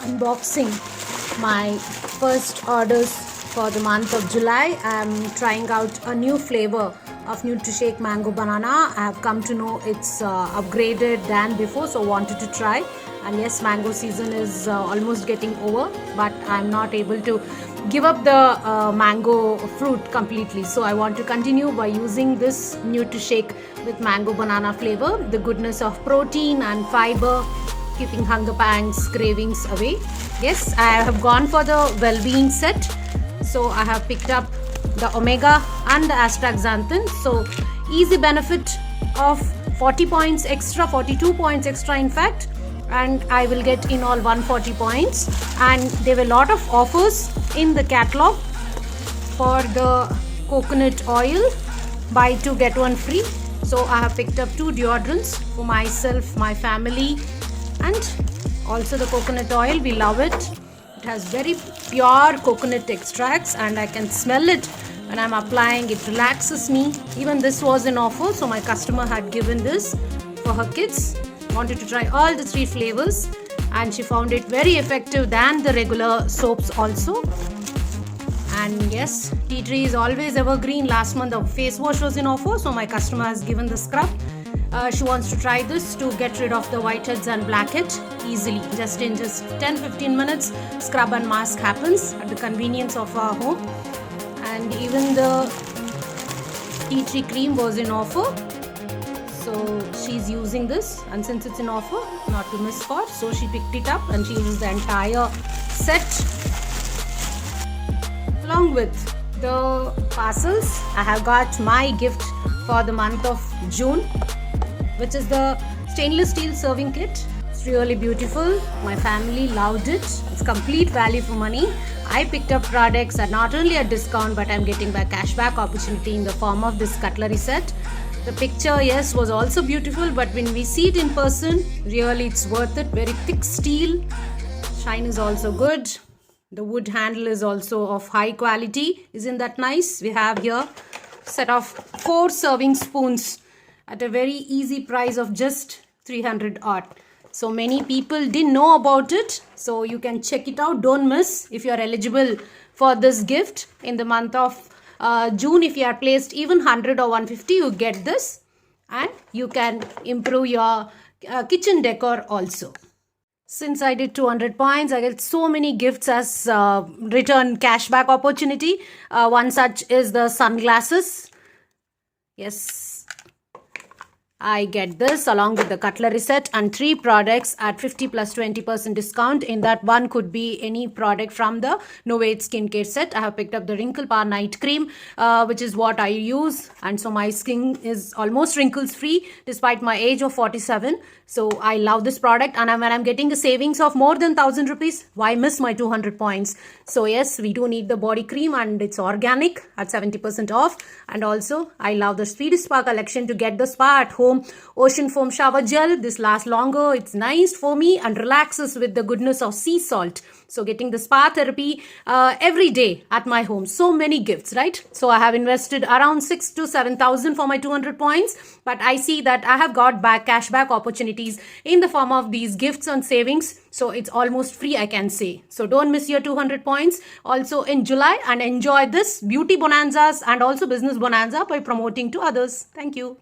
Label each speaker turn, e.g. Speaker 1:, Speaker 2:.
Speaker 1: unboxing my first orders for the month of July. I'm trying out a new flavor of Nutrishake Mango Banana. I have come to know it's upgraded than before, so wanted to try. And yes, mango season is almost getting over, but I'm not able to give up the mango fruit completely. So I want to continue by using this Nutrishake with mango banana flavor. The goodness of protein and fiber, keeping hunger pangs, cravings away. Yes, I have gone for the well-being set. So I have picked up the omega and the astaxanthin. So easy benefit of 40 points extra, 42 points extra in fact. And I will get in all 140 points. And there were a lot of offers in the catalog for the coconut oil. Buy 2 get 1 free. So I have picked up 2 deodorants for myself, my family, and also the coconut oil. We love it. It has very pure coconut extracts and I can smell it when I'm applying. It relaxes me. Even this was an offer, so my customer had given this for her kids. Wanted to try all the 3 flavors and she found it very effective than the regular soaps also. And yes, tea tree is always evergreen. Last month the face wash was in offer, so my customer has given the scrub. She wants to try this to get rid of the whiteheads and blackheads easily. Just in 10-15 minutes, scrub and mask happens at the convenience of our home. And even the tea tree cream was in offer. So she's using this, and since it's in offer, not to miss for, so she picked it up and she used the entire set. Along with the parcels, I have got my gift for the month of June, which is the stainless steel serving kit. It's really beautiful. My family loved it. It's complete value for money. I picked up products at not only a discount, but I'm getting back cashback opportunity in the form of this cutlery set. The picture, yes, was also beautiful, but when we see it in person, really it's worth it. Very thick steel. Shine is also good. The wood handle is also of high quality. Isn't that nice? We have here a set of 4 serving spoons at a very easy price of just 300 odd. So many people didn't know about it. So you can check it out. Don't miss if you are eligible for this gift in the month of June. If you are placed even 100 or 150, you get this and you can improve your kitchen decor also. Since I did 200 points, I get so many gifts as return cashback opportunity. One such is the sunglasses. Yes, I get this along with the cutlery set and 3 products at 50 plus 20% discount. In that one could be any product from the Novate skincare set. I have picked up the Wrinkle Power Night Cream, which is what I use. And so my skin is almost wrinkles free despite my age of 47. So I love this product, and when I'm getting a savings of more than 1000 rupees, why miss my 200 points? So yes, we do need the body cream and it's organic at 70% off. And also I love the Speedy Spa collection to get the spa at home. Ocean foam shower gel. This lasts longer. It's nice for me and relaxes with the goodness of sea salt. So getting the spa therapy every day at my home. So many gifts, right? So I have invested around 6,000 to 7,000 for my 200 points. But I see that I have got back cashback opportunities in the form of these gifts and savings. So it's almost free, I can say. So don't miss your 200 points also in July, and enjoy this beauty bonanzas and also business bonanza by promoting to others. Thank you.